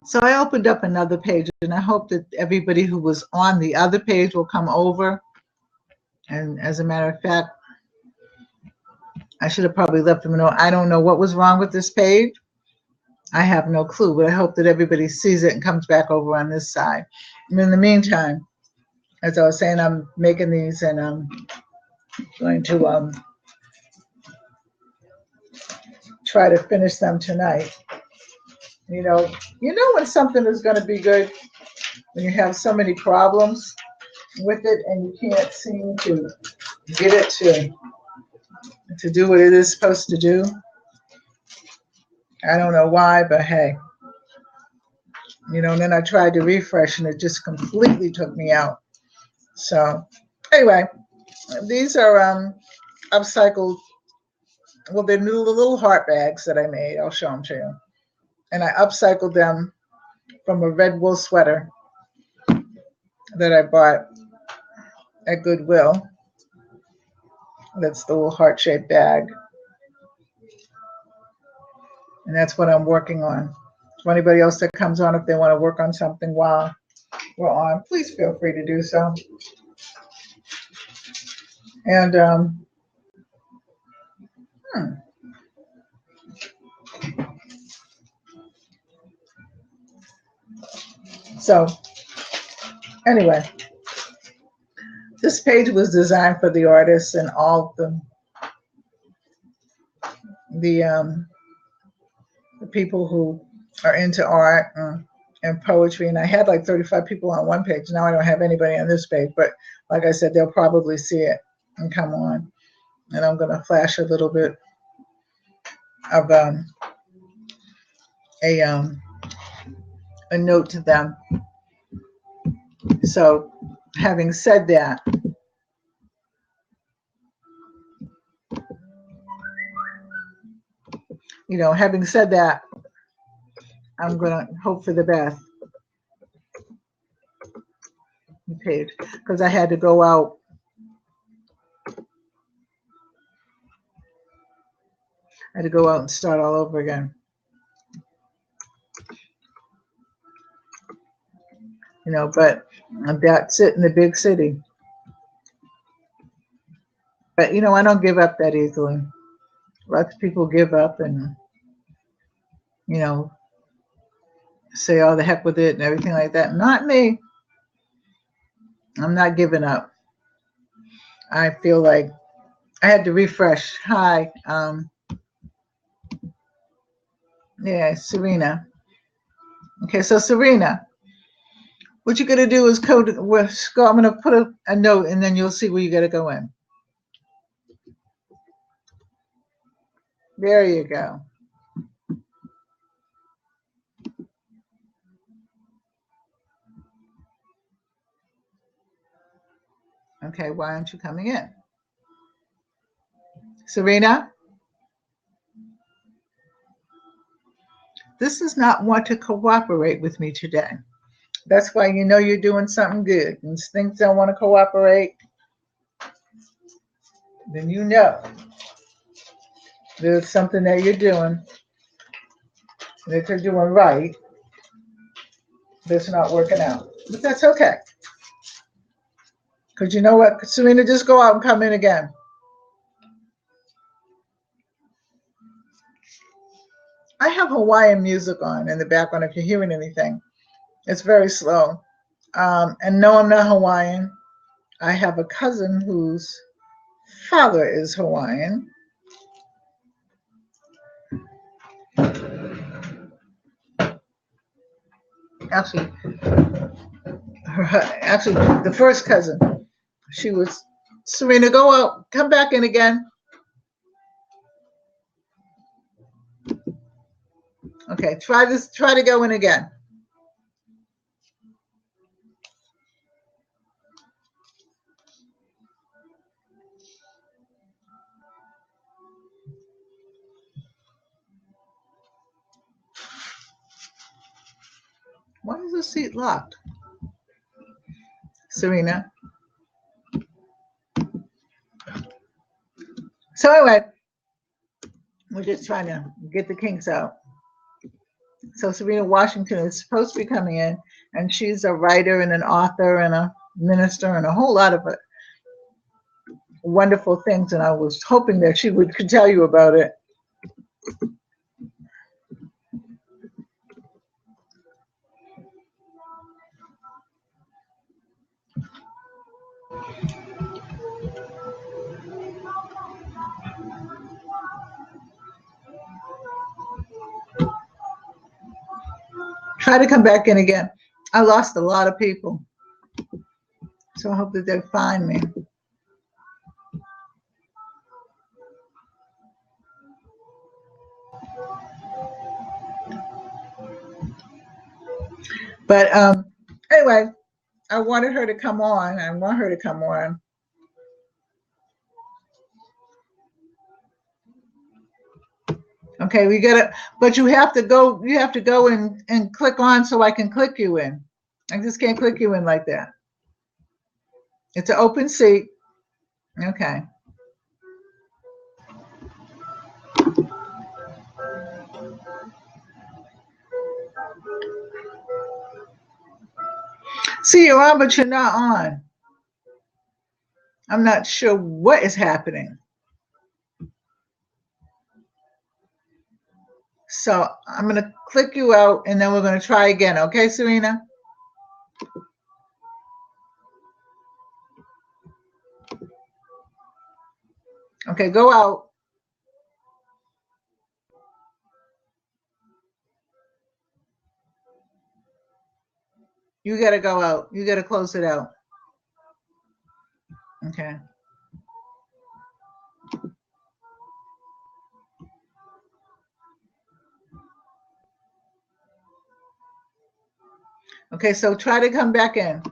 So I opened up another page, and I hope that everybody who was on the other page will come over. And as a matter of fact, I should have probably let them know. I don't know what was wrong with this page. I have no clue, but I hope that everybody sees it and comes back over on this side. And in the meantime, as I was saying, I'm making these, and I'm going to try to finish them tonight. You know when something is going to be good when you have so many problems with it and you can't seem to get it to do what it is supposed to do. I don't know why, but hey, and then I tried to refresh and it just completely took me out. So anyway, these are upcycled. Well, they're new little heart bags that I made. I'll show them to you. And I upcycled them from a red wool sweater that I bought at Goodwill. That's the little heart-shaped bag. And that's what I'm working on. So anybody else that comes on, if they want to work on something while we're on, please feel free to do so. And so anyway, this page was designed for the artists and all the people who are into art and poetry. And I had like 35 people on one page. Now I don't have anybody on this page, but like I said, they'll probably see it and come on. And I'm going to flash a little bit of a note to them. So having said that, I'm going to hope for the best page, because I had to go out. I had to go out and start all over again. But that's it in the big city. But, I don't give up that easily. Lots of people give up and, say, oh, the heck with it and everything like that. Not me. I'm not giving up. I feel like I had to refresh. Hi. Yeah, Serena. Okay, so Serena, what you're going to do is I'm going to put a note, and then you'll see where you got to go in. There you go. Okay, why aren't you coming in? Serena? This does not want to cooperate with me today. That's why you're doing something good. And things don't want to cooperate, then there's something that you're doing that you're doing right that's not working out. But that's okay. Because you know what, Serena, just go out and come in again. I have Hawaiian music on in the background if you're hearing anything. It's very slow. And no, I'm not Hawaiian. I have a cousin whose father is Hawaiian. Actually, the first cousin, she was, Serena, go out, come back in again. Okay, try to go in again. Why is the seat locked? Serena. So anyway, we're just trying to get the kinks out. So Serena Washington is supposed to be coming in, and she's a writer and an author and a minister and a whole lot of wonderful things. And I was hoping that she could tell you about it. Try to come back in again. I lost a lot of people, so I hope that they find me. But anyway, I wanted her to come on. I want her to come on. Okay, we gotta, but you have to go and click on so I can click you in. I just can't click you in like that. It's an open seat. Okay. See, you're on, but you're not on. I'm not sure what is happening. So I'm going to click you out, and then we're going to try again. Okay, Serena? Okay, go out. You got to go out. You got to close it out. Okay. Okay, so try to come back in.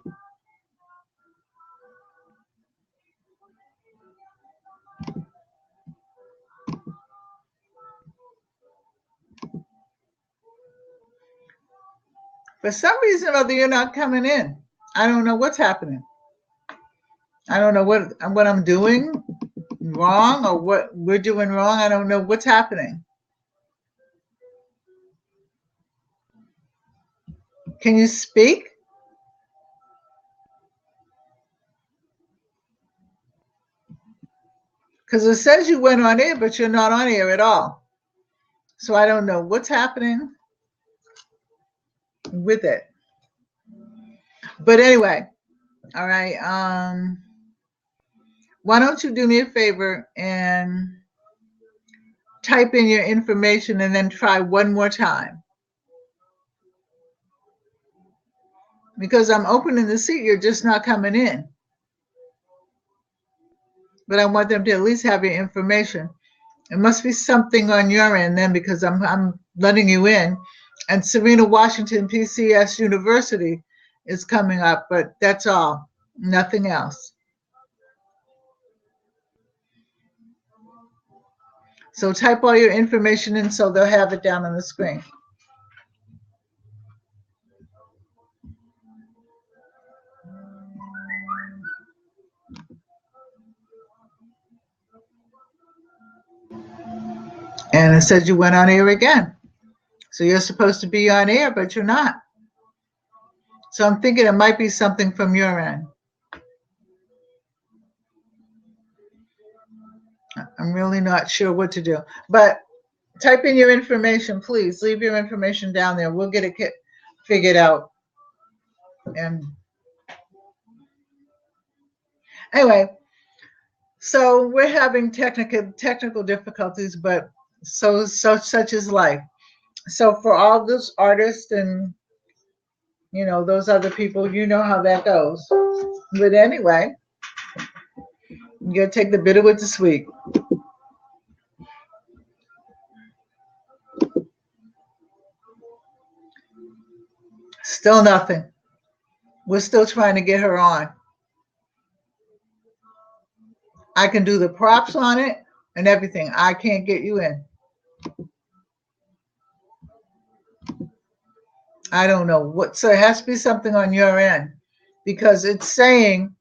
For some reason or other, you're not coming in. I don't know what's happening. I don't know what I'm doing wrong or what we're doing wrong. I don't know what's happening. Can you speak? Because it says you went on air, but you're not on air at all. So I don't know what's happening with it. But anyway, all right. Why don't you do me a favor and type in your information and then try one more time? Because I'm opening the seat, you're just not coming in. But I want them to at least have your information. It must be something on your end then, because I'm letting you in. And Serena Washington PCS University is coming up, but that's all. Nothing else. So type all your information in so they'll have it down on the screen. And it said you went on air again. So you're supposed to be on air, but you're not. So I'm thinking it might be something from your end. I'm really not sure what to do. But type in your information, please. Leave your information down there. We'll get it figured out. And anyway, so we're having technical difficulties, but such is life. So for all those artists and those other people, you know how that goes. But anyway, you gotta take the bitter with the sweet. Still nothing. We're still trying to get her on. I can do the props on it and everything. I can't get you in. I don't know what. So it has to be something on your end, because it's saying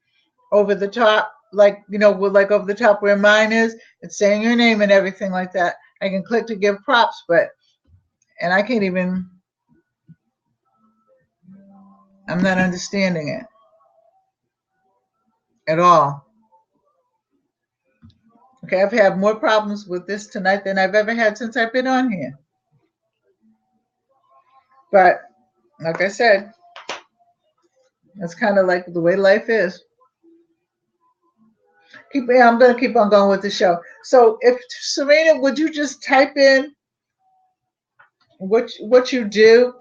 over the top, like over the top where mine is, it's saying your name and everything like that. I can click to give props, and I can't even I'm not understanding it at all. Okay, I've had more problems with this tonight than I've ever had since I've been on here. But like I said, it's kind of like the way life is. I'm going to keep on going with the show. So if Serena, would you just type in what you do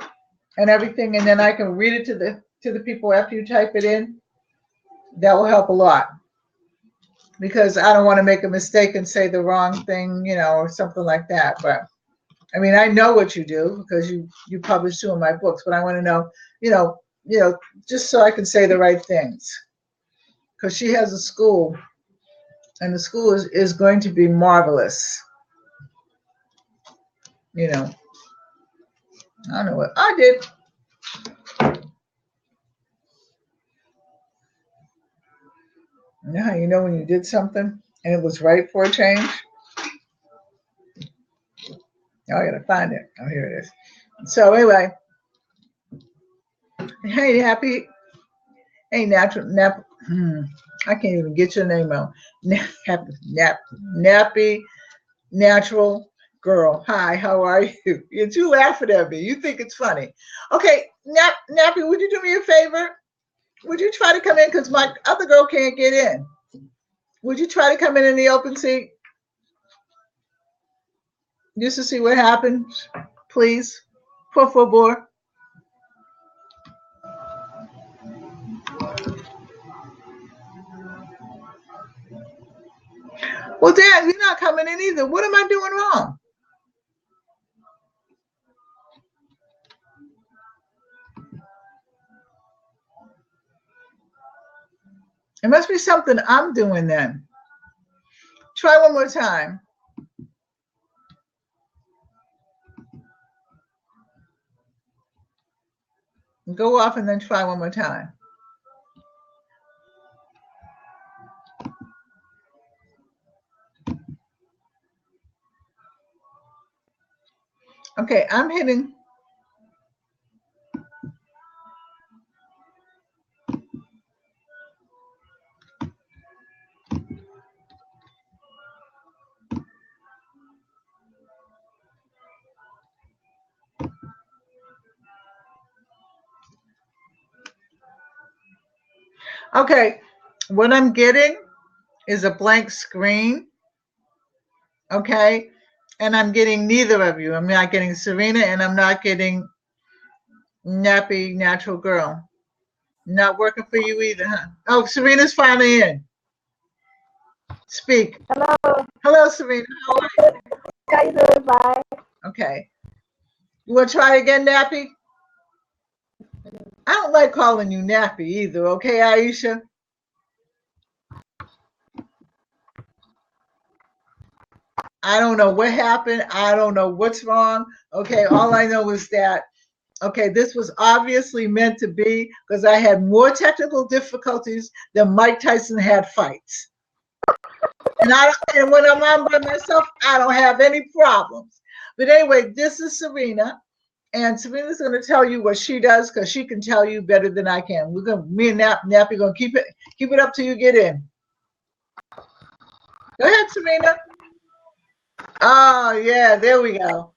and everything, and then I can read it to the people after you type it in? That will help a lot, because I don't want to make a mistake and say the wrong thing, or something like that. But I mean, I know what you do because you publish 2 of my books, but I want to know, just so I can say the right things. Because she has a school, and the school is going to be marvelous. I don't know what I did. You know how you know when you did something and it was right for a change? Oh, I gotta find it. Oh, here it is. So anyway, hey, happy, hey, I can't even get your name out. Nappy natural girl. Hi, how are you? You're laughing at me. You think it's funny. Okay, Nappy, would you do me a favor? Would you try to come in, because my other girl can't get in? Would you try to come in the open seat just to see what happens, please? Por favor. Well, Dad, you're not coming in either. What am I doing wrong? It must be something I'm doing then. Try one more time. Go off and then try one more time. Okay, I'm hitting. Okay, what I'm getting is a blank screen. Okay, and I'm getting neither of you. I'm not getting Serena, and I'm not getting Nappy Natural Girl. Not working for you either, huh? Oh, Serena's finally in. Speak. Hello. Hello, Serena. How are you? How you doing? Bye. Okay. You want to try again, Nappy? I don't like calling you Nappy either, okay, Aisha? I don't know what happened. I don't know what's wrong. Okay, all I know is that, okay, this was obviously meant to be, because I had more technical difficulties than Mike Tyson had fights. And when I'm on by myself, I don't have any problems. But anyway, this is Serena. And Serena's going to tell you what she does, because she can tell you better than I can. Me and Nappy going to keep it up till you get in. Go ahead, Serena. Oh yeah, there we go.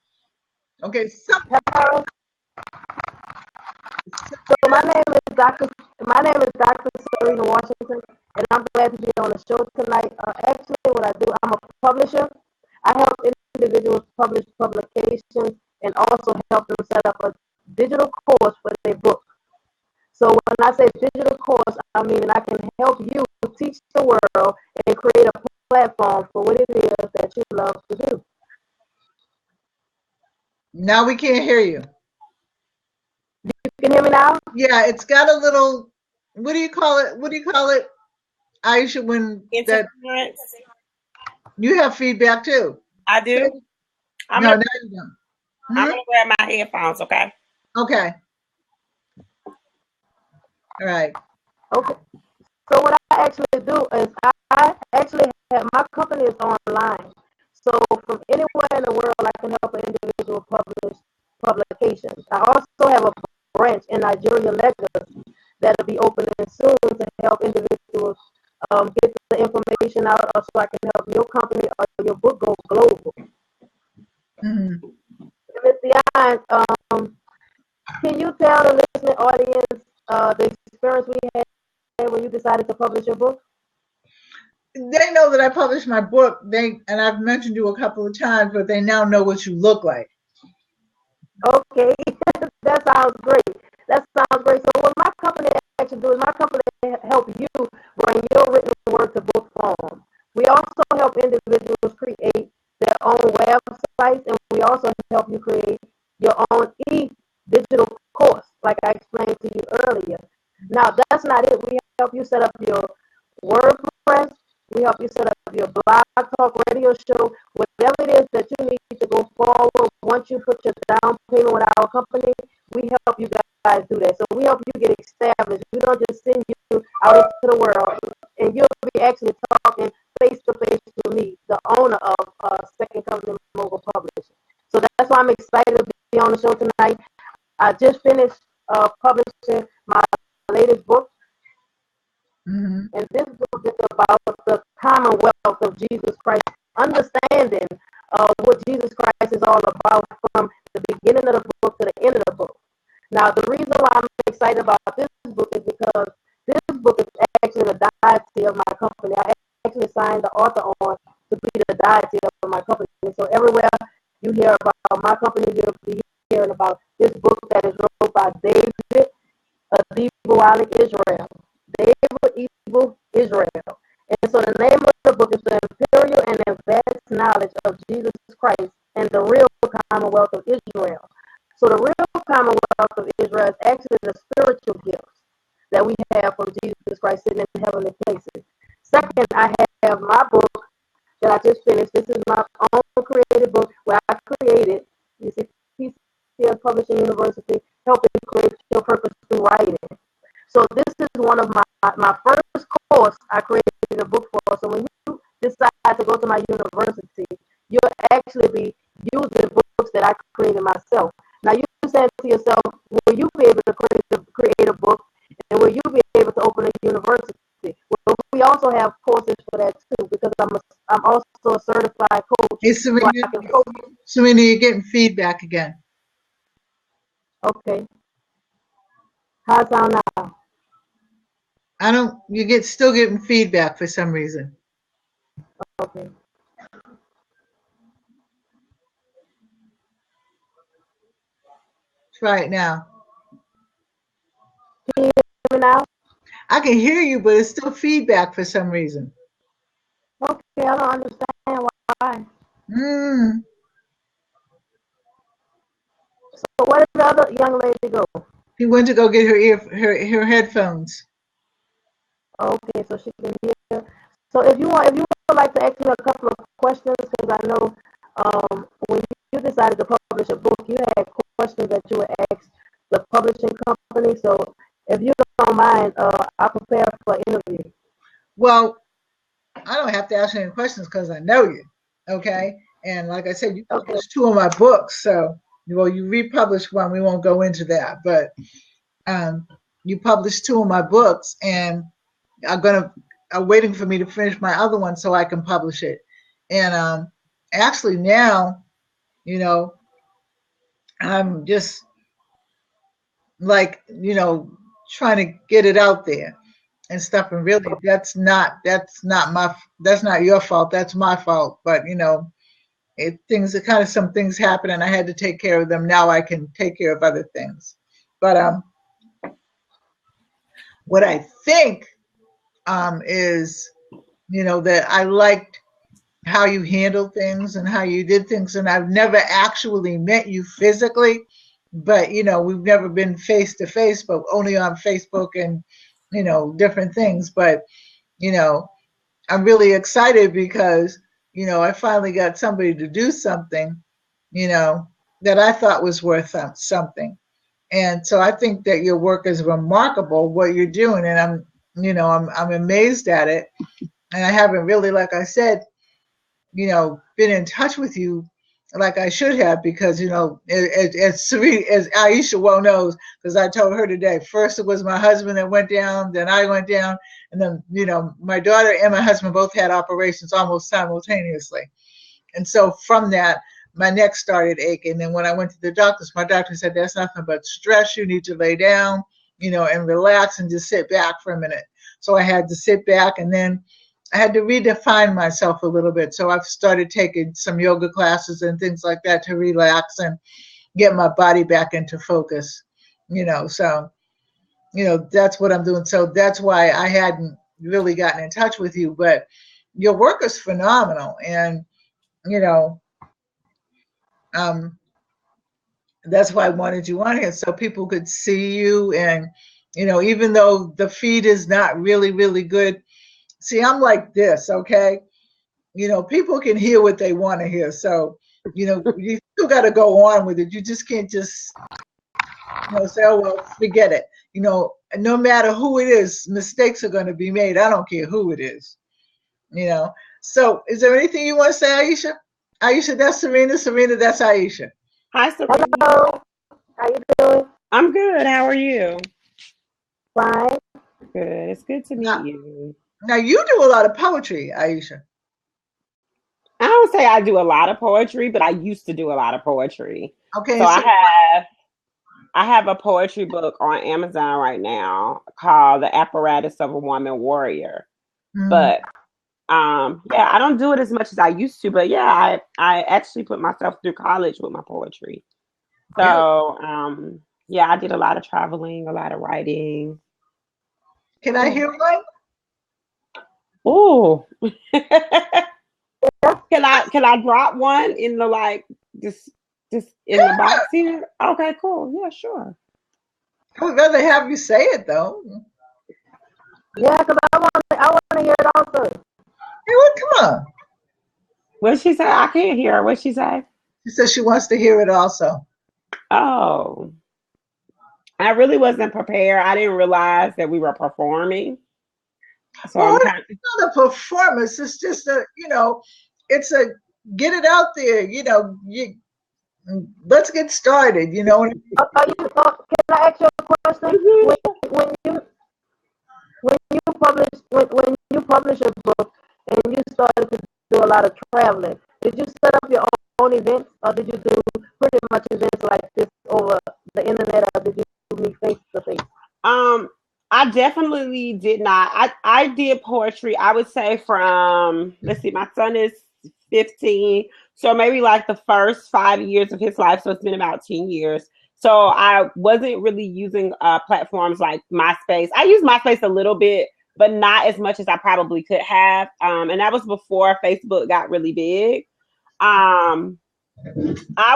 Okay. Hello. So my name is Dr. Serena Washington, and I'm glad to be on the show tonight. Actually, what I do, I'm a publisher. I help individuals publish publications and also help them set up a digital course for their book. So when I say digital course, I mean I can help you teach the world and create a platform for what it is that you love to do. Now we can't hear you. You can hear me now? Yeah, it's got a little, what do you call it? Aisha, when interference? You have feedback too. I do. No, now you don't. I'm gonna grab my headphones, okay? Okay. All right. Okay. So what I actually do is I actually have, my company is online. So from anywhere in the world, I can help an individual publish publications. I also have a branch in Nigeria, Lagos, that'll be opening soon to help individuals get the information out, or so I can help your company or your book go global. Mm-hmm. Ms. Dion, can you tell the listening audience the experience we had when you decided to publish your book? They know that I published my book. And I've mentioned you a couple of times, but they now know what you look like. Okay, that sounds great. That sounds great. So what my company actually do is my company help you bring your written word to book form. We also help individuals create their own websites, and we also help you create your own digital course, like I explained to you earlier. Now, that's not it. We help you set up your WordPress. We help you set up your blog talk radio show, whatever it is that you need to go forward. Once you put your down payment with our company, we help you guys do that. So we help you get established. We don't just send you out into the world, and you'll be actually talking face to face with me, the owner of Second Company Mobile Publishing. So that's why I'm excited to be on the show tonight. I just finished publishing my latest book. Mm-hmm. And this book is about the commonwealth of Jesus Christ, understanding what Jesus Christ is all about from the beginning of the book to the end of the book. Now, the reason why I'm excited about this book is because this book is actually the deity of my company. I actually signed the author on to be the deity of my company. So everywhere you hear about my company, you'll be hearing about this book that is wrote by David Adibawalik Israel. David Evil Israel. And so the name of the book is The Imperial and Advanced Knowledge of Jesus Christ and the Real Commonwealth of Israel. So the real Commonwealth of Israel is actually the spiritual gifts that we have from Jesus Christ sitting in heavenly places. Second, I have my book that I just finished. This is my own created book where I created, you see, PCS Publishing University, helping create your purpose through writing. So this is one of my first course I created a book for. So when you decide to go to my university, you'll actually be using books that I created myself. Now you said to yourself, will you be able to create a book, and will you be able to open a university? Well, we also have courses for that too, because I'm also a certified coach. Hey, Serena, you're getting feedback again. Okay. How's it sound now? Still getting feedback for some reason. Okay. Try it now. Can you hear me now? I can hear you, but it's still feedback for some reason. Okay, I don't understand why. So where did the other young lady go? She went to go get her headphones. Okay, so she can hear. So if you would like to ask me a couple of questions, because I know when you decided to publish a book, you had questions that you would ask the publishing company. So if you don't mind, I'll prepare for an interview. Well, I don't have to ask any questions because I know you. Okay. And like I said, you published 2 of my books. So, well, you republished one. We won't go into that. But you published 2 of my books, and are waiting for me to finish my other one so I can publish it. And actually now, I'm just like, trying to get it out there and stuff. And really, that's not your fault. That's my fault. But some things happen, and I had to take care of them. Now I can take care of other things. But what I think is, that I liked how you handle things and how you did things. And I've never actually met you physically, but we've never been face to face, but only on Facebook and different things. But I'm really excited because I finally got somebody to do something that I thought was worth something. And so I think that your work is remarkable, what you're doing, and I'm amazed at it. And I haven't really, like I said, been in touch with you like I should have, because as Serena, as Aisha well knows, because I told her today. First, it was my husband that went down, then I went down, and then my daughter and my husband both had operations almost simultaneously, and so from that, my neck started aching. And when I went to the doctors, my doctor said that's nothing but stress. You need to lay down, and relax and just sit back for a minute. So I had to sit back, and then I had to redefine myself a little bit. So I've started taking some yoga classes and things like that to relax and get my body back into focus, so, that's what I'm doing. So that's why I hadn't really gotten in touch with you, but your work is phenomenal. And, that's why I wanted you on here, so people could see you. And, even though the feed is not really, really good, see, I'm like this, okay? People can hear what they want to hear. So, you still got to go on with it. You just can't just, say, oh, well, forget it. No matter who it is, mistakes are going to be made. I don't care who it is, So is there anything you want to say, Aisha? Aisha, that's Serena. Serena, that's Aisha. Hi, Serena. Hello. How you doing? I'm good. How are you? Fine. Good. It's good to meet you. Now, you do a lot of poetry, Aisha. I don't say I do a lot of poetry, but I used to do a lot of poetry. Okay. So I have a poetry book on Amazon right now called The Apparatus of a Woman Warrior. Mm-hmm. But yeah, I don't do it as much as I used to, but yeah, I actually put myself through college with my poetry. So yeah, I did a lot of traveling, a lot of writing. Can I hear one? Ooh. Can I drop one in the just in the box here? Okay, cool. Yeah, sure. I would rather have you say it though. Yeah, because I want to hear it also. Hey, well, come on. What'd she say? I can't hear her. What'd she say? She says she wants to hear it also. Oh. I really wasn't prepared. I didn't realize that we were performing. So well, I'm it's not a performance. It's just it's a get it out there. Let's get started. Can I ask you a question? Mm-hmm. When you publish a book and you started to do a lot of traveling, did you set up your own events, or did you do pretty much events like this over the internet, or did you meet face to face? I definitely did not. I did poetry, I would say from, let's see, my son is 15. So maybe like the first 5 years of his life. So it's been about 10 years. So I wasn't really using platforms like MySpace. I used MySpace a little bit, but not as much as I probably could have. And that was before Facebook got really big. I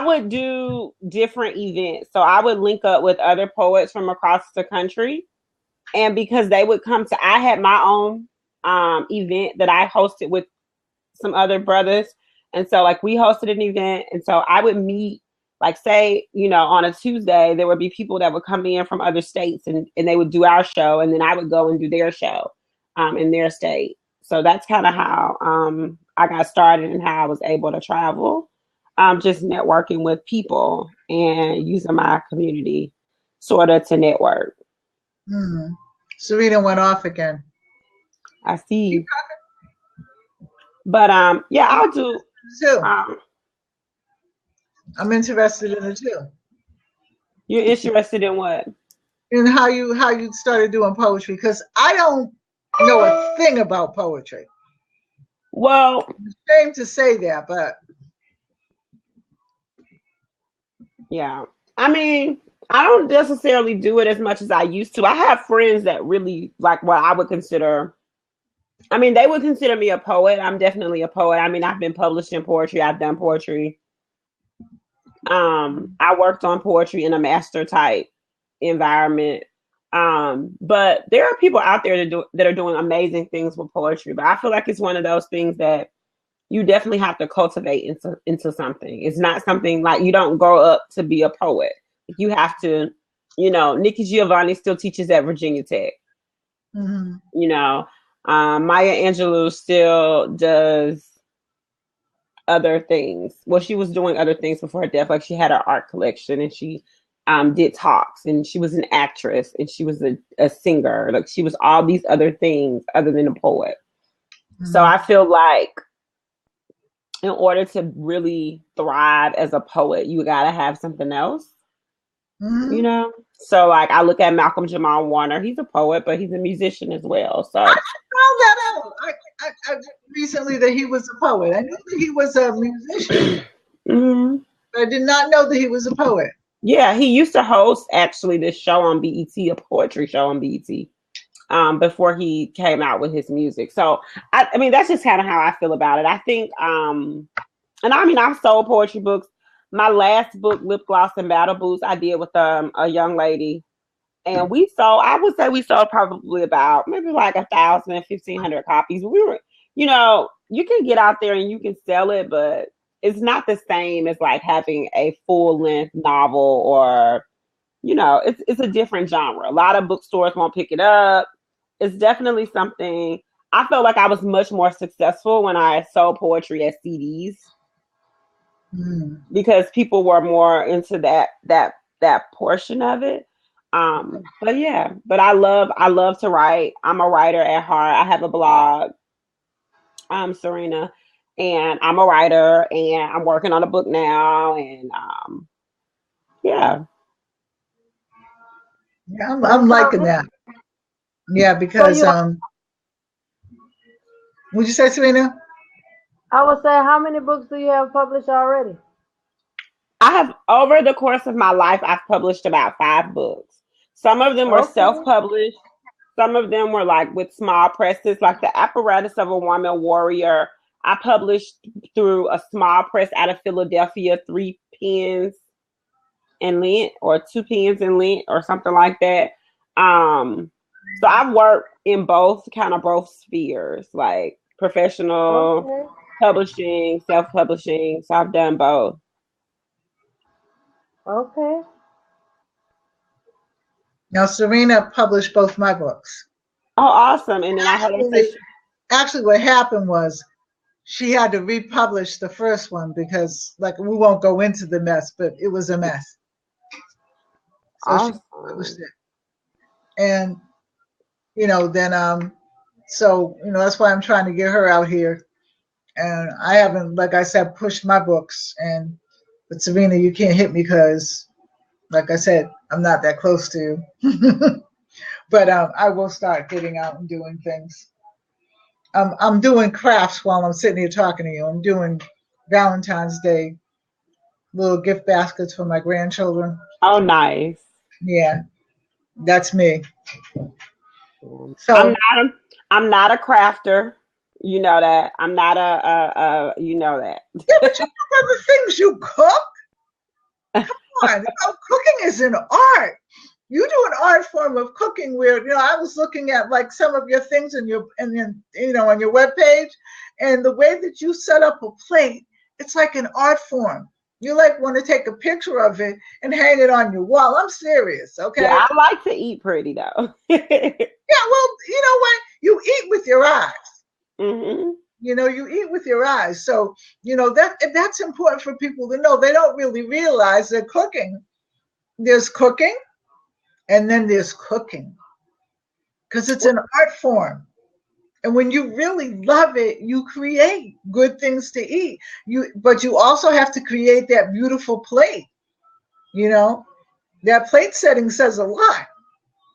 would do different events. So I would link up with other poets from across the country. And because they would come to, I had my own event that I hosted with some other brothers. And so we hosted an event. And so I would meet, say, on a Tuesday, there would be people that would come in from other states and they would do our show. And then I would go and do their show in their state. So that's kind of how I got started and how I was able to travel. Just networking with people and using my community sort of to network. Hmm. Serena went off again. I see. But yeah, I'll do too. I'm interested in it too. You're interested in what? In how you started doing poetry, because I don't know a thing about poetry. Well, I'm ashamed to say that, but yeah. I mean, I don't necessarily do it as much as I used to. I have friends that really what I would consider. I mean, they would consider me a poet. I'm definitely a poet. I mean, I've been published in poetry. I've done poetry. I worked on poetry in a master type environment. But there are people out there that are doing amazing things with poetry. But I feel like it's one of those things that you definitely have to cultivate into something. It's not something you don't grow up to be a poet. You have to, Nikki Giovanni still teaches at Virginia Tech. Mm-hmm. Maya Angelou still does other things. Well, she was doing other things before her death. Like she had her art collection and she did talks and she was an actress and she was a singer. Like she was all these other things other than a poet. So I feel like in order to really thrive as a poet, you got to have something else, you know? So like I look at Malcolm Jamal Warner, he's a poet, but he's a musician as well. So I found that out. I recently that he was a poet. I knew that he was a musician. But I did not know that he was a poet. Yeah, he used to host actually this show on BET, a poetry show on BET, before he came out with his music. So I mean, that's just kind of how I feel about it. I think, and I mean, I've sold poetry books. My last book, Lip Gloss and Battle Boots, I did with a young lady. And we sold, I would say we sold probably about maybe like 1,000, 1,500 copies. We were, you know, you can get out there and you can sell it, but it's not the same as like having a full length novel or, you know, it's a different genre. A lot of bookstores won't pick it up. It's definitely something. I felt like I was much more successful when I sold poetry as CDs because people were more into that portion of it. But yeah, but I love to write. I'm a writer at heart. I have a blog, Serena, and I'm a writer and I'm working on a book now. And yeah. Yeah, I'm liking that. Yeah, because would you say, Serena? I would say, how many books do you have published already? I have, over the course of my life, I've published about 5 books. Some of them were self-published. Some of them were like with small presses, like The Apparatus of a Woman Warrior. I published through a small press out of Philadelphia, 3 pens in length or 2 pens in length or something like that. So I've worked in both spheres, like professional publishing, self-publishing. So I've done both. Okay. Now, Serena published both my books. Oh, awesome. And then actually what happened was she had to republish the first one because, like, we won't go into the mess, but it was a mess. So she published it. And, you know, then, so, you know, that's why I'm trying to get her out here. And I haven't, like I said, pushed my books. But Serena, you can't hit me because, like I said, I'm not that close to you. But I will start getting out and doing things. I'm doing crafts while I'm sitting here talking to you. I'm doing Valentine's Day little gift baskets for my grandchildren. Oh, nice. Yeah, that's me. So I'm not a crafter. You know that. I'm not you know that. Yeah, but you know other things you cook. Come on, cooking is an art. You do an art form of cooking where, you know, I was looking at like some of your things on your on your webpage, and the way that you set up a plate, it's like an art form. You like want to take a picture of it and hang it on your wall. I'm serious, okay? Yeah, I like to eat pretty though. Yeah, well, you know what? You eat with your eyes. Mm-hmm. You know, you eat with your eyes. So, you know, that's important for people to know. They don't really realize that there's cooking and then there's cooking because it's an art form. And when you really love it, you create good things to eat. But you also have to create that beautiful plate. You know, that plate setting says a lot.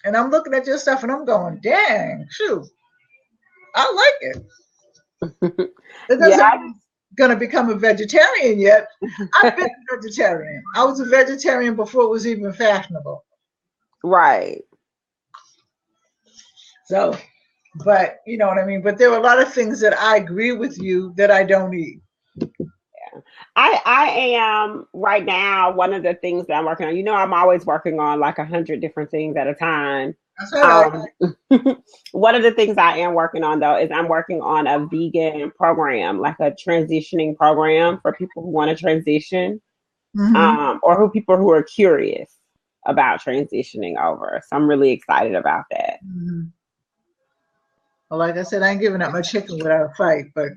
And I'm looking at your stuff and I'm going, dang, shoot, I like it. It doesn't mean I'm going to become a vegetarian yet. I've been a vegetarian. I was a vegetarian before it was even fashionable. Right. So, but you know what I mean? But there are a lot of things that I agree with you that I don't eat. Yeah. I am right now, one of the things that I'm working on, you know, I'm always working on like 100 different things at a time. One of the things I am working on though is I'm working on a vegan program, like a transitioning program for people who want to transition, or people who are curious about transitioning over. So I'm really excited about that. Well, like I said, I ain't giving up my chicken without a fight, but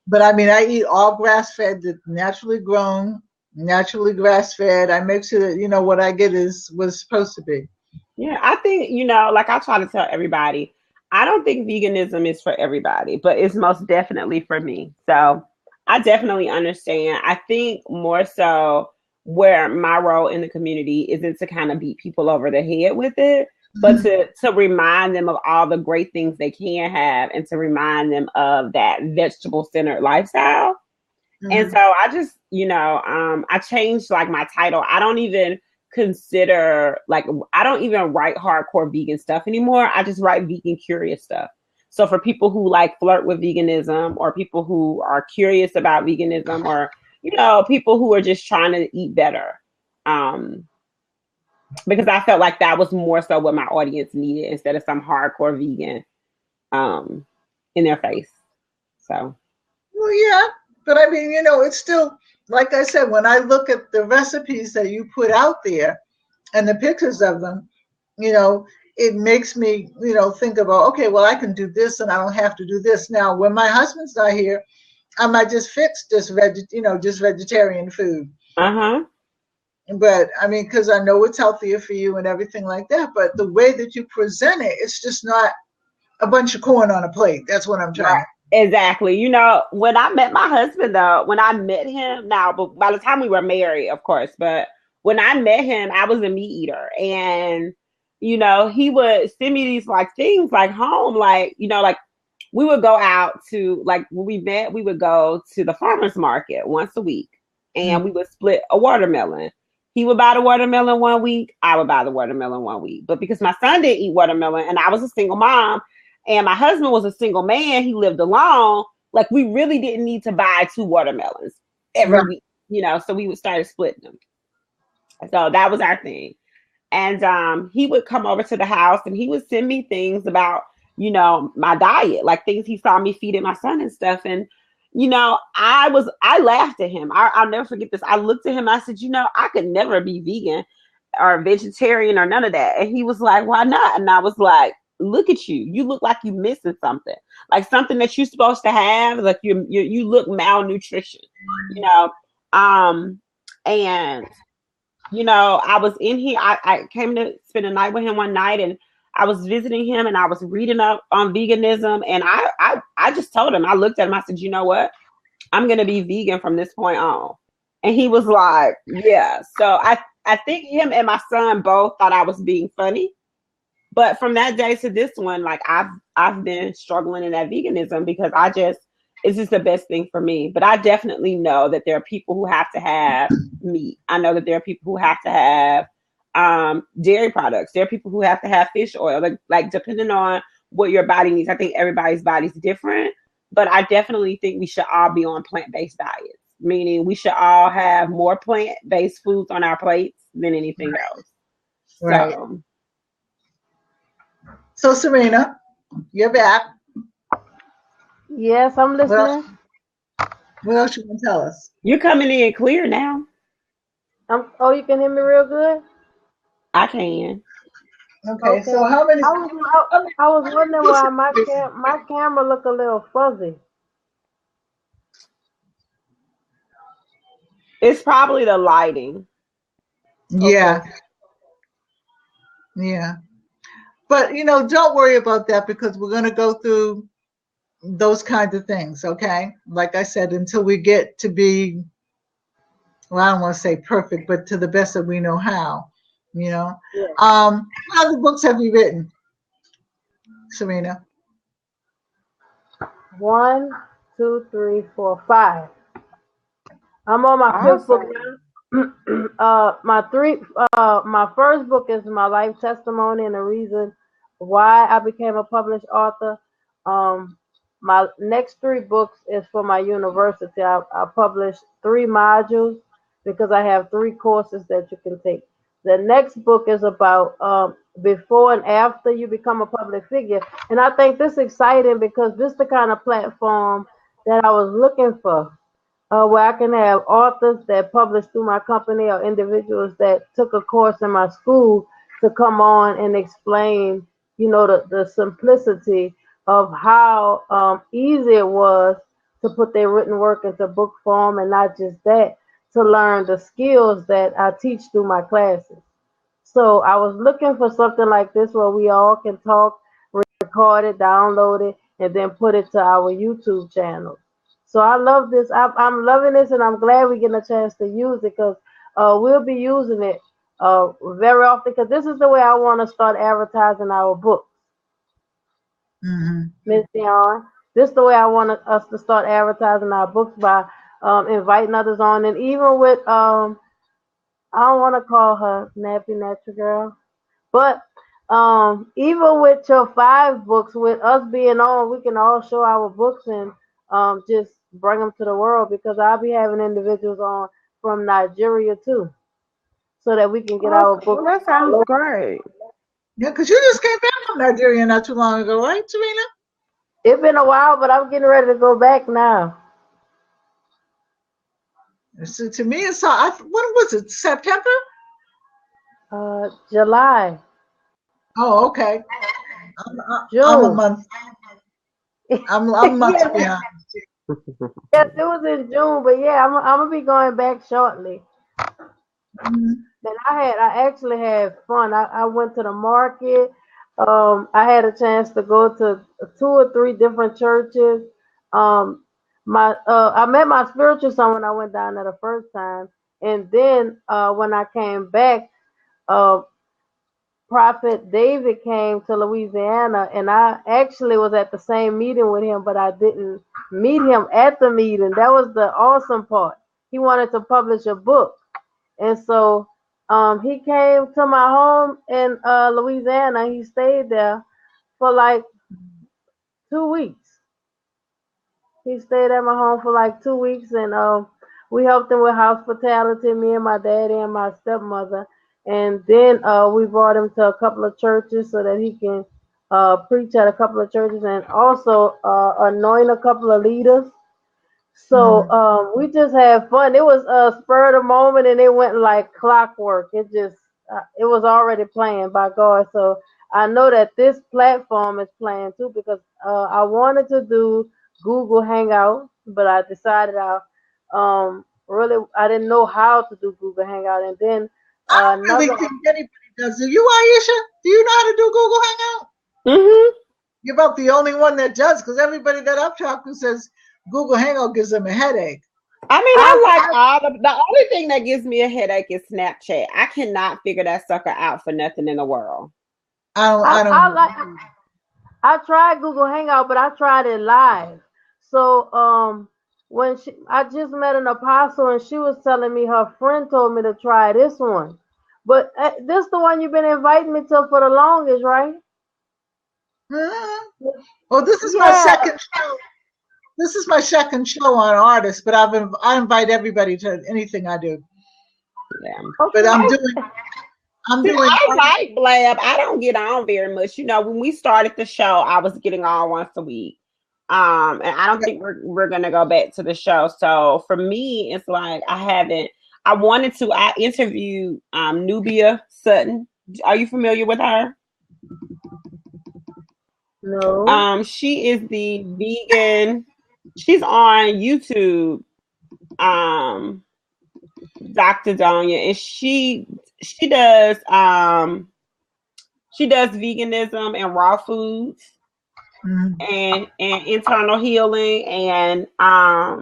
But I mean, I eat all grass-fed, naturally grown, naturally grass-fed. I make sure that, what I get is what's supposed to be. Yeah, I think, like I try to tell everybody, I don't think veganism is for everybody, but it's most definitely for me. So I definitely understand. I think more so where my role in the community isn't to kind of beat people over the head with it, but to remind them of all the great things they can have and to remind them of that vegetable centered lifestyle. And so I just, I changed like my title. I don't even consider I don't even write hardcore vegan stuff anymore. I just write vegan curious stuff. So for people who like flirt with veganism or people who are curious about veganism or, people who are just trying to eat better. Because I felt like that was more so what my audience needed instead of some hardcore vegan in their face. So. Well, yeah. But I mean, it's still, like I said, when I look at the recipes that you put out there and the pictures of them, it makes me, think about, okay, well, I can do this and I don't have to do this. Now, when my husband's not here, I might just fix just vegetarian food. Uh-huh. But I mean, because I know it's healthier for you and everything like that. But the way that you present it, it's just not a bunch of corn on a plate. That's what I'm trying to. Exactly. When I met my husband, though, when I met him, now, but by the time we were married, of course, but when I met him, I was a meat eater. And, he would send me these things home, we would go out to, when we met, we would go to the farmer's market once a week and we would split a watermelon. He would buy the watermelon one week. I would buy the watermelon one week. But because my son didn't eat watermelon and I was a single mom, and my husband was a single man, he lived alone, we really didn't need to buy 2 watermelons every week, so we would start splitting them. So that was our thing. And he would come over to the house and he would send me things about, my diet, things he saw me feeding my son and stuff. And, I laughed at him. I'll never forget this. I looked at him, I said, I could never be vegan or vegetarian or none of that. And he was like, why not? And I was like, look at you. You look like you're missing something, something that you're supposed to have. You look malnutrition, and, I was in here. I came to spend a night with him one night and I was visiting him and I was reading up on veganism. And I just told him, I looked at him, I said, you know what? I'm going to be vegan from this point on. And he was like, yeah. So I think him and my son both thought I was being funny. But from that day to this one, I've been struggling in that veganism because it's just the best thing for me. But I definitely know that there are people who have to have meat. I know that there are people who have to have dairy products. There are people who have to have fish oil. Depending on what your body needs. I think everybody's body's different. But I definitely think we should all be on plant-based diets. Meaning we should all have more plant-based foods on our plates than anything else. Right. So Serena, you're back. Yes, I'm listening. What else you can tell us? You're coming in clear now. You can hear me real good? I can. Okay. So how many? I was wondering why my camera look a little fuzzy. It's probably the lighting. Yeah. Okay. Yeah. But, don't worry about that because we're going to go through those kinds of things, okay? Like I said, until we get to be, well, I don't want to say perfect, but to the best that we know how, Yeah. What other books have you written, Serena? 1, 2, 3, 4, 5. I'm on my 5th book now. My first book is my life testimony and the reason why I became a published author. My next 3 books is for my university. I published 3 modules because I have 3 courses that you can take. The next book is about before and after you become a public figure. And I think this is exciting because this is the kind of platform that I was looking for. Where I can have authors that publish through my company or individuals that took a course in my school to come on and explain, the simplicity of how easy it was to put their written work into book form, and not just that, to learn the skills that I teach through my classes. So I was looking for something like this where we all can talk, record it, download it, and then put it to our YouTube channel. So I love this. I'm loving this, and I'm glad we're getting a chance to use it because we'll be using it very often because this is the way I want to start advertising our books. Miss Dion, this is the way I want us to start advertising our books by inviting others on, and even with I don't want to call her Nappy Natural Girl, but even with your 5 books, with us being on, we can all show our books and just bring them to the world because I'll be having individuals on from Nigeria too, so that we can get our books. Well, that sounds great. Yeah, because you just came back from Nigeria not too long ago, right, Serena? It's been a while, but I'm getting ready to go back now. So to me, it's when was it? September? July. Oh, okay. June. I'm a month. I'm months behind. Yes, it was in June, but yeah, I'm gonna be going back shortly. And I actually had fun. I went to the market. I had a chance to go to 2 or 3 different churches. I met my spiritual son when I went down there the first time, and then when I came back, Prophet David came to Louisiana, and I actually was at the same meeting with him, but I didn't meet him at the meeting. That was the awesome part. He wanted to publish a book, and so he came to my home in Louisiana. He stayed there for like 2 weeks. He stayed at my home for like 2 weeks, and we helped him with hospitality, me and my daddy and my stepmother. And then we brought him to a couple of churches so that he can preach at a couple of churches and also anoint a couple of leaders. So we just had fun. It was a spur of the moment, and it went like clockwork. It was already planned by God. So I know that this platform is planned too because I wanted to do Google Hangout, but I decided I didn't know how to do Google Hangout, and then I don't really think anybody does. Do you, Aisha? Do you know how to do Google Hangout? Mm-hmm. You're about the only one that does, because everybody that I've talked to says Google Hangout gives them a headache. I mean, I like the only thing that gives me a headache is Snapchat. I cannot figure that sucker out for nothing in the world. I tried Google Hangout, but I tried it live. So I just met an apostle, and she was telling me her friend told me to try this one. But this the one you've been inviting me to for the longest, right? Mm-hmm. Well, this is my second show. This is my second show on artists, but I invite everybody to anything I do. Yeah. Okay. But I like Blab. I don't get on very much. You know, when we started the show, I was getting on once a week. And I don't think we're gonna go back to the show. So for me, it's like I interviewed Nubia Sutton. Are you familiar with her? No. She is the vegan. She's on YouTube. Dr. Donia, and she does veganism and raw foods and internal healing, and I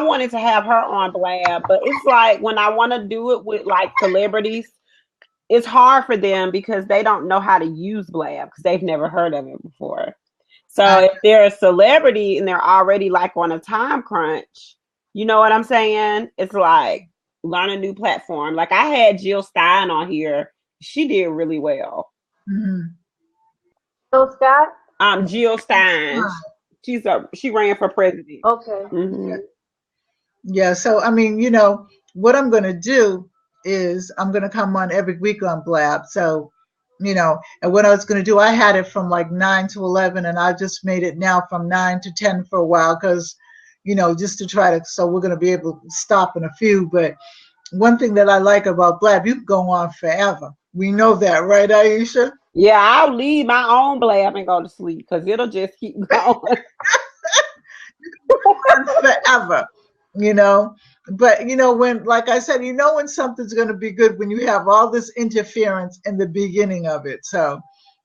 wanted to have her on Blab, but it's like when I want to do it with like celebrities, it's hard for them because they don't know how to use Blab because they've never heard of it before. So if they're a celebrity and they're already like on a time crunch, you know what I'm saying? It's like learn a new platform. Like I had Jill Stein on here. She did really well. Mm-hmm. Jill Scott? Jill Stein. She ran for president. Okay. Mm-hmm. Yeah. So I mean, you know, what I'm going to do is I'm going to come on every week on Blab. So, you know, and what I was going to do, I had it from like 9 to 11, and I just made it now from 9 to 10 for a while because, you know, just to try to, so we're going to be able to stop in a few. But one thing that I like about Blab, you can go on forever. We know that, right, Aisha? Yeah, I'll leave my own Blab and go to sleep because it'll just keep going. forever, you know. But you know, when, like I said, you know when something's going to be good when you have all this interference in the beginning of it. So,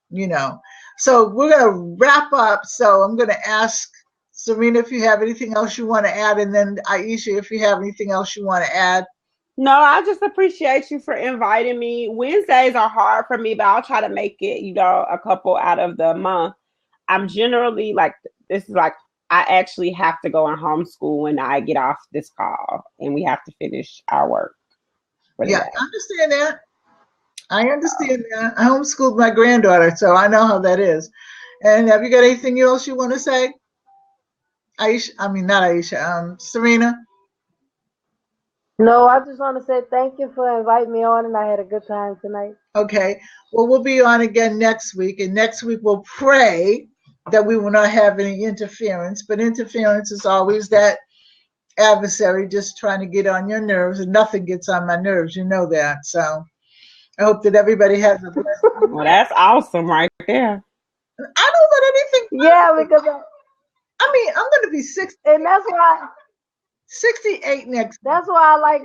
you know, so we're going to wrap up. So I'm going to ask Serena if you have anything else you want to add, and then Aisha if you have anything else you want to add. No, I just appreciate you for inviting me. Wednesdays are hard for me, but I'll try to make it, a couple out of the month. I'm generally like, this is like, I actually have to go and homeschool when I get off this call and we have to finish our work for the Yeah, day. I understand that. I understand that. I homeschooled my granddaughter, so I know how that is. And have you got anything else you want to say? Aisha, I mean, not Aisha, Serena? No, I just want to say thank you for inviting me on, and I had a good time tonight. Okay. Well, we'll be on again next week, and next week we'll pray that we will not have any interference. But interference is always that adversary just trying to get on your nerves, and nothing gets on my nerves. You know that. So I hope that everybody has a blessed week. Well, that's awesome right there. I don't let anything. Yeah, because I mean, I'm going to be 60, and that's why 68 next. that's why I like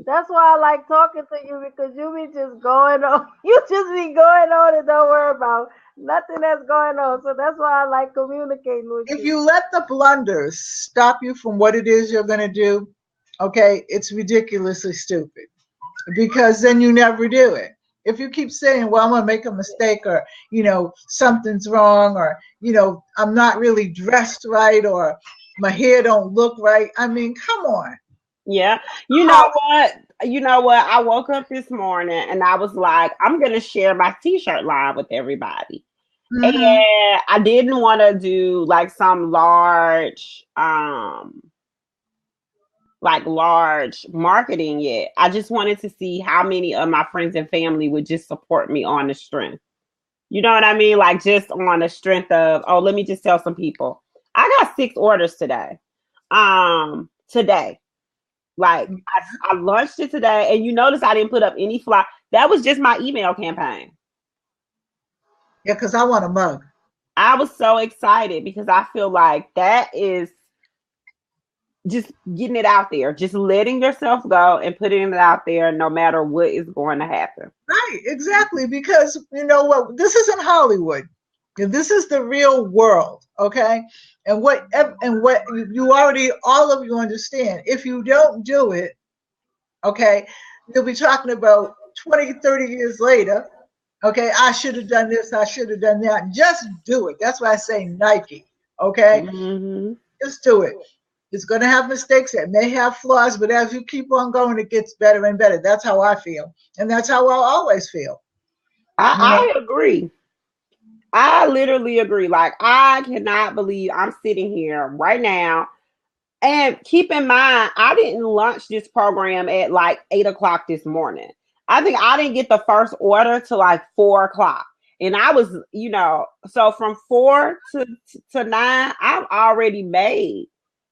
that's why I like talking to you, because you be just going on. You just be going on and don't worry about nothing that's going on. So that's why I like communicating with If you. you let the blunders stop you from what it is you're going to do, okay, it's ridiculously stupid, because then you never do it. If you keep saying, well, I'm going to make a mistake, or, something's wrong, or, I'm not really dressed right, or my hair don't look right. I mean, come on. Yeah. You know what? I woke up this morning and I was like, I'm going to share my t-shirt line with everybody. Mm-hmm. And I didn't want to do like some large marketing yet. I just wanted to see how many of my friends and family would just support me on the strength. You know what I mean? Like just on the strength of, oh, let me just tell some people. I got 6 orders today. Today. Like I launched it today, and you notice I didn't put up any fly. That was just my email campaign. Yeah, because I want a mug. I was so excited because I feel like that is just getting it out there, just letting yourself go and putting it out there no matter what is going to happen. Right, exactly. Because you know what? This isn't Hollywood. This is the real world, okay? And what you already, all of you understand. If you don't do it, okay, you'll be talking about 20, 30 years later. Okay, I should have done this, I should have done that. Just do it. That's why I say Nike. Okay, Mm-hmm. just do it. It's going to have mistakes. It may have flaws, but as you keep on going, it gets better and better. That's how I feel, and that's how I'll always feel. I agree. I literally agree. Like, I cannot believe I'm sitting here right now. And keep in mind, I didn't launch this program at like 8 o'clock this morning. I think I didn't get the first order till like 4 o'clock. And I was, so from 4 to 9, I've already made,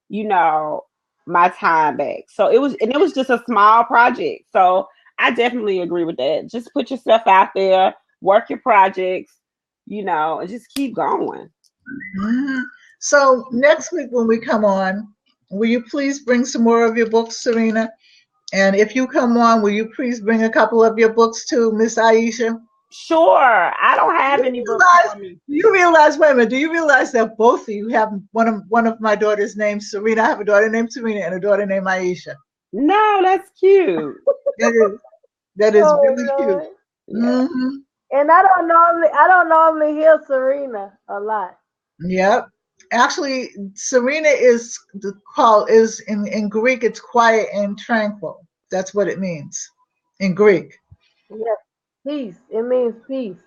you know, my time back. So it was just a small project. So I definitely agree with that. Just put yourself out there, work your projects, and just keep going. Mhm. So next week when we come on, will you please bring some more of your books, Serena? And if you come on, will you please bring a couple of your books too, Miss Aisha? Sure. I don't have any books on me. Wait a minute, do you realize that both of you have one of my daughter's names, Serena? I have a daughter named Serena and a daughter named Aisha. No, that's cute. That is Oh, really cute. Lord. Yeah. Hmm. And I don't normally hear Serena a lot. Yep. Actually, Serena is in Greek, it's quiet and tranquil. That's what it means in Greek. Yes, peace. It means peace.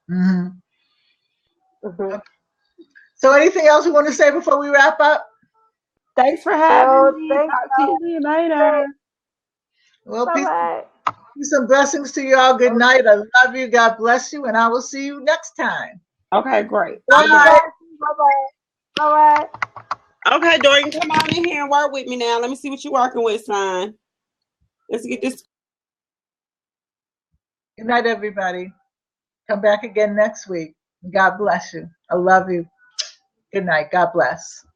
Hmm. Hmm. So anything else you want to say before we wrap up? Thanks for having So me. thank Talk to you later. Well, you. Bye peace and blessings to you all. Good bye. night. I love you. God bless you. And I will see you next time. Okay, great. God Bye. bless you. Bye bye. All right. Okay, Dorian, come on in here and work with me now. Let me see what you're working with, son. Let's get this. Good night, everybody. Come back again next week. God bless you. I love you. Good night. God bless.